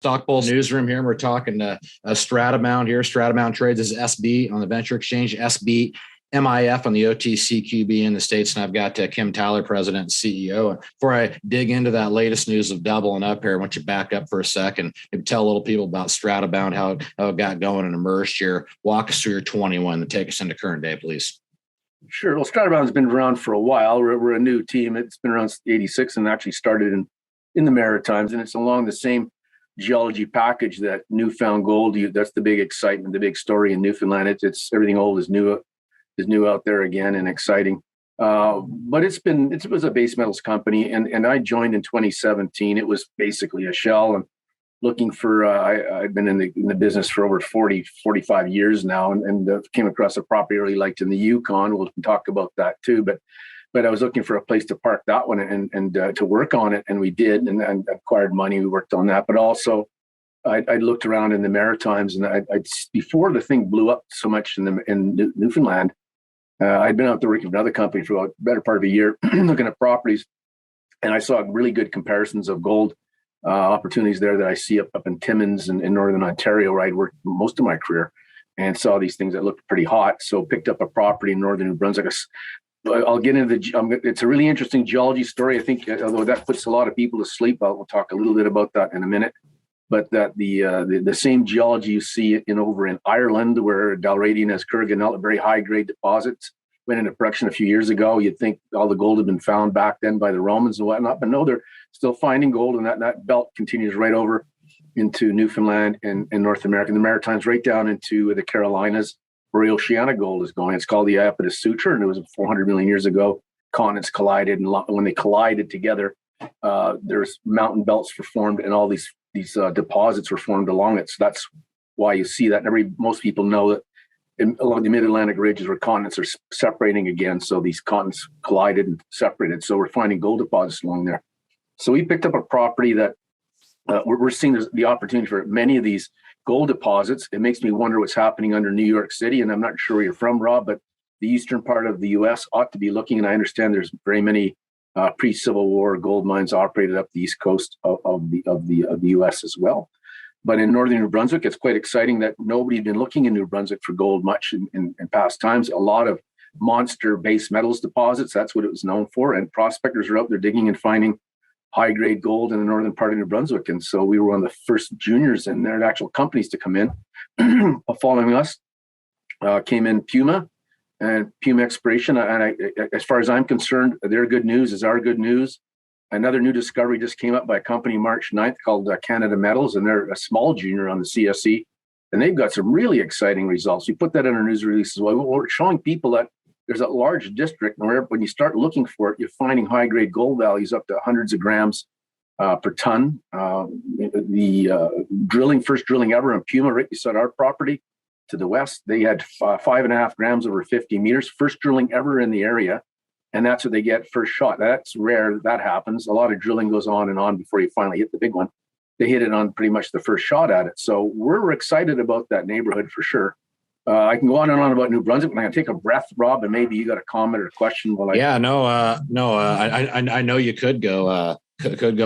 StockPulse newsroom here. We're talking to Stratabound here. Stratabound trades as SB on the venture exchange, SBMIF on the OTCQB in the States. And I've got Kim Tyler, president and CEO. Before I dig into that latest news of doubling up here, I want you to back up for a second and tell little people about Stratabound, how it got going and emerged here. Walk us through your 21 and take us into current day, please. Sure. Well, Stratabound's been around for a while. We're a new team. It's been around since '86 and actually started in the Maritimes. And it's along the same geology package that newfound gold. That's the big excitement, the big story in Newfoundland. It's everything old is new out there again and exciting. But it was a base metals company, and I joined in 2017. It was basically a shell and looking for. I've been in the business for over 45 years now, and came across a property I really liked in the Yukon. We'll talk about that too, but I was looking for a place to park that one and to work on it, and we did, and acquired money. We worked on that, but also I looked around in the Maritimes, and I before the thing blew up so much in Newfoundland, I'd been out there working for another company for a better part of a year, looking at properties, and I saw really good comparisons of gold opportunities there that I see up in Timmins and in Northern Ontario, where I'd worked most of my career, and saw these things that looked pretty hot. So picked up a property in Northern New Brunswick. I'll get into it's a really interesting geology story. I think, although that puts a lot of people to sleep, we'll talk a little bit about that in a minute. But that the same geology you see over in Ireland, where Dalradian has Kurgan, very high grade deposits, went into production a few years ago. You'd think all the gold had been found back then by the Romans and whatnot, but no, they're still finding gold, and that belt continues right over into Newfoundland and North America, the Maritimes, right down into the Carolinas, where oceanic gold is going. It's called the Iapetus Suture, and it was 400 million years ago. Continents collided, and when they collided together, there's mountain belts were formed, and all these deposits were formed along it. So that's why you see that. Most people know that along the mid-Atlantic ridges where continents are separating again. So these continents collided and separated. So we're finding gold deposits along there. So we picked up a property that we're seeing the opportunity for many of these gold deposits. It makes me wonder what's happening under New York City. And I'm not sure where you're from, Rob, but the eastern part of the U.S. ought to be looking. And I understand there's very many pre-Civil War gold mines operated up the east coast of the U.S. as well. But in northern New Brunswick, it's quite exciting that nobody had been looking in New Brunswick for gold much in past times. A lot of monster base metals deposits, that's what it was known for. And prospectors are out there digging and finding high-grade gold in the northern part of New Brunswick. And so we were one of the first juniors in there, actual companies to come in. Following us came in Puma and Puma Exploration. And as far as I'm concerned, their good news is our good news. Another new discovery just came up by a company March 9th called Canada Metals, and they're a small junior on the CSE. And they've got some really exciting results. We put that in our news release as well. We're showing people that there's a large district where when you start looking for it, you're finding high-grade gold values up to hundreds of grams per ton. The first drilling ever in Puma, right beside our property to the west, they had 5.5 grams over 50 meters. First drilling ever in the area. And that's what they get first shot. That's rare that happens. A lot of drilling goes on and on before you finally hit the big one. They hit it on pretty much the first shot at it. So we're excited about that neighborhood for sure. I can go on and on about New Brunswick, but I'm going to take a breath, Rob, and maybe you got a comment or a question. I know you could go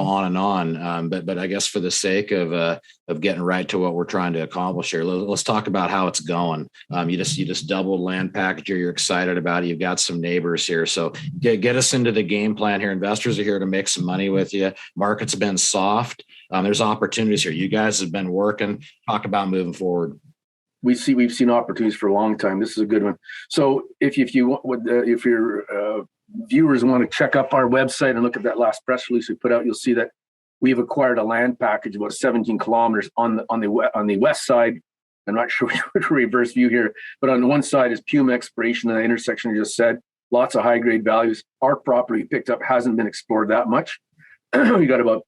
on and on, but I guess for the sake of getting right to what we're trying to accomplish here, let's talk about how it's going. You just doubled land package here. You're excited about it. You've got some neighbors here, so get us into the game plan here. Investors are here to make some money with you. Market's been soft. There's opportunities here. You guys have been working. Talk about moving forward. We've seen opportunities for a long time. This is a good one. So if your viewers want to check up our website and look at that last press release we put out, you'll see that we've acquired a land package about 17 kilometers on the west side. I'm not sure which reverse view here, but on the one side is Puma Exploration in the intersection I just said. Lots of high grade values. Our property picked up hasn't been explored that much. We got about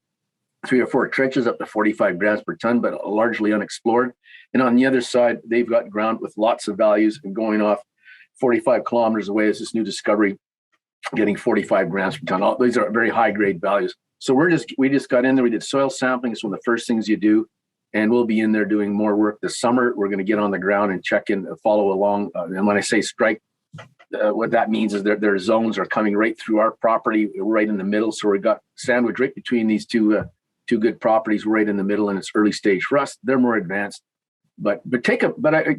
3 or 4 trenches up to 45 grams per ton, but largely unexplored. And on the other side, they've got ground with lots of values, and going off 45 kilometers away is this new discovery, getting 45 grams per ton. These are very high grade values. So we just got in there. We did soil sampling. It's one of the first things you do, and we'll be in there doing more work this summer. We're going to get on the ground and check in, follow along. And when I say strike, what that means is their zones are coming right through our property, right in the middle. So we got sandwiched right between these two two good properties right in the middle, and it's early stage for us. They're more advanced. But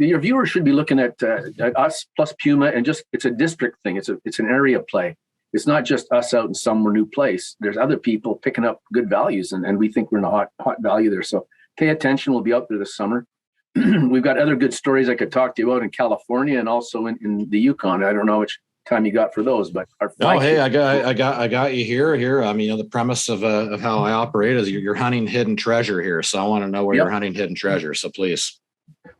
your viewers should be looking at us plus Puma, and just it's a district thing. It's an area play. It's not just us out in some new place. There's other people picking up good values, and we think we're in a hot value there. So pay attention. We'll be out there this summer. We've got other good stories I could talk to you about in California and also in the Yukon. I don't know how much time you got for those, but hey, I got you here. I mean, the premise of how I operate is you're hunting hidden treasure here. So I want to know where you're hunting hidden treasure. So please.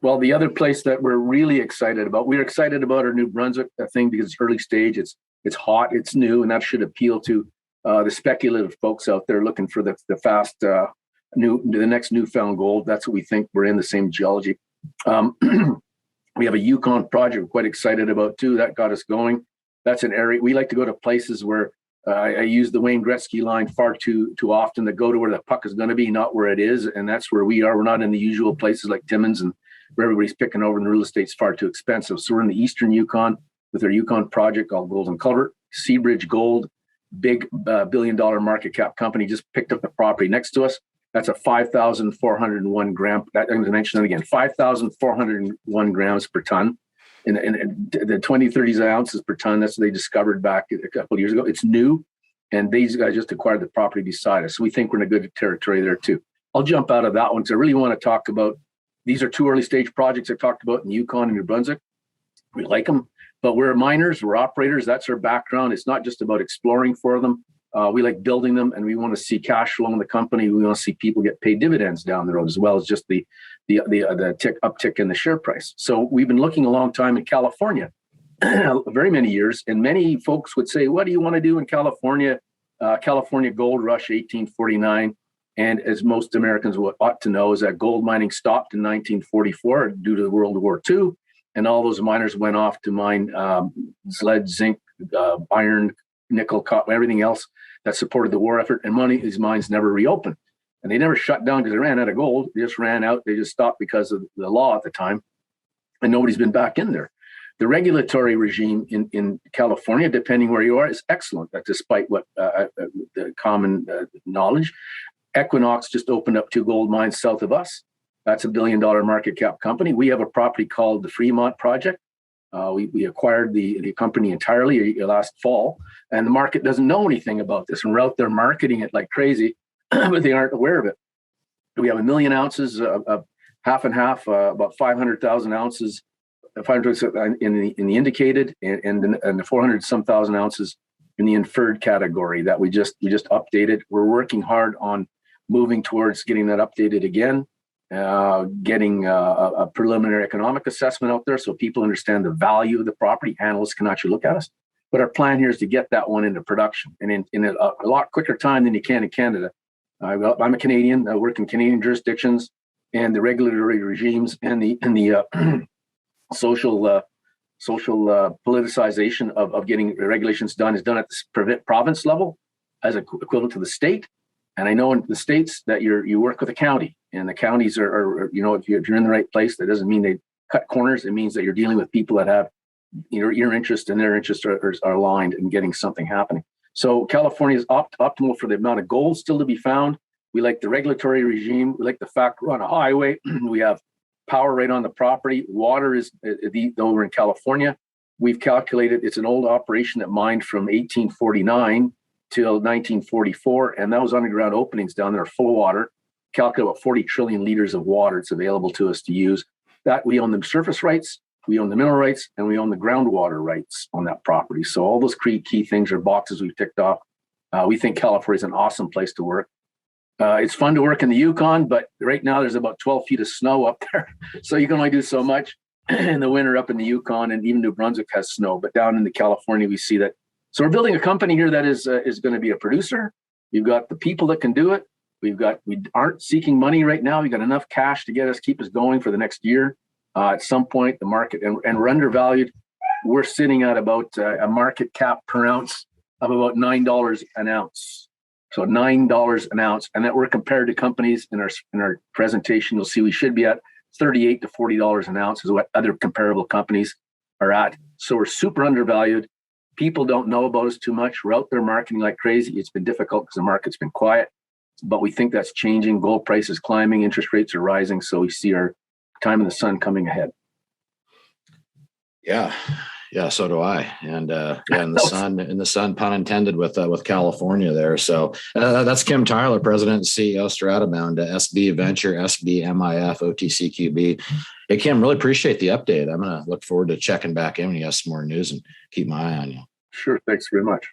Well, the other place that we're really excited about, we're excited about our New Brunswick thing because it's early stage. It's hot, it's new, and that should appeal to the speculative folks out there looking for the fast the next newfound gold. That's what we think. We're in the same geology. We have a Yukon project we're quite excited about too. That got us going. That's an area we like to go to, places where I use the Wayne Gretzky line far too often, to go to where the puck is going to be, not where it is. And that's where we are. We're not in the usual places like Timmins and where everybody's picking over, and the real estate's far too expensive. So we're in the Eastern Yukon with our Yukon project called Golden Culvert. Seabridge Gold, big $1 billion market cap company, just picked up the property next to us. That's a 5,401 gram. I'm going to mention that again, 5,401 grams per ton. And the 30 ounces per ton, that's what they discovered back a couple of years ago. It's new, and these guys just acquired the property beside us. So we think we're in a good territory there too. I'll jump out of that one because I really want to talk about, these are two early stage projects I talked about in Yukon and New Brunswick. We like them, but we're miners, we're operators. That's our background. It's not just about exploring for them. We like building them, and we want to see cash flow in the company. We want to see people get paid dividends down the road, as well as just the uptick in the share price. So we've been looking a long time in California, very many years, and many folks would say, "What do you want to do in California?" California Gold Rush, 1849, and as most Americans ought to know, is that gold mining stopped in 1944 due to World War II, and all those miners went off to mine lead, zinc, iron, nickel, copper, everything else that supported the war effort, and many of these mines never reopened. And they never shut down because they ran out of gold. They just ran out. They just stopped because of the law at the time, and nobody's been back in there. The regulatory regime in California, depending where you are, is excellent, despite what the common knowledge. Equinox just opened up 2 gold mines south of us. That's a $1 billion market cap company. We have a property called the Fremont Project. We acquired the company entirely last fall, and the market doesn't know anything about this, and we're out there marketing it like crazy, but they aren't aware of it. We have 1 million ounces of half and half, about 500,000 ounces, 500 in the indicated, and the 400 some thousand ounces in the inferred category that we just updated. We're working hard on moving towards getting that updated again. Getting a preliminary economic assessment out there so people understand the value of the property. Analysts can actually look at us. But our plan here is to get that one into production, and in a lot quicker time than you can in Canada. I'm a Canadian. I work in Canadian jurisdictions, and the regulatory regimes and the social politicization of getting regulations done is done at the province level as equivalent to the state. And I know in the states that you work with a county, and the counties are if you're in the right place, that doesn't mean they cut corners. It means that you're dealing with people that have your interest and their interests are aligned in getting something happening. So California is optimal for the amount of gold still to be found. We like the regulatory regime. We like the fact we're on a highway. We have power right on the property. Water is over in California. We've calculated it's an old operation that mined from 1849 till 1944, and those underground openings down there are full of water. Calculate about 40 trillion liters of water it's available to us to use. That we own the surface rights, we own the mineral rights, and we own the groundwater rights on that property. So all those key things are boxes we've ticked off. We think California is an awesome place to work. It's fun to work in the Yukon, but right now there's about 12 feet of snow up there, so you can only do so much in the winter up in the Yukon, and even New Brunswick has snow. But down in the California, we see that. So we're building a company here that is going to be a producer. We've got the people that can do it. We aren't seeking money right now. We got enough cash to keep us going for the next year. At some point, the market, and we're undervalued. We're sitting at about a market cap per ounce of about $9 an ounce. So $9 an ounce, and that we're compared to companies in our presentation. You'll see we should be at $38 to $40 an ounce is what other comparable companies are at. So we're super undervalued. People don't know about us too much. We're out there marketing like crazy. It's been difficult because the market's been quiet. but we think that's changing. Gold price is climbing, interest rates are rising, so we see our time in the sun coming ahead. Yeah, so do I. And in the sun, pun intended, with California there. So that's Kim Tyler, President and CEO, Stratabound, SB Venture, SBMIF, OTCQB. Hey, Kim, really appreciate the update. I'm going to look forward to checking back in when you have some more news and keep my eye on you. Sure. Thanks very much.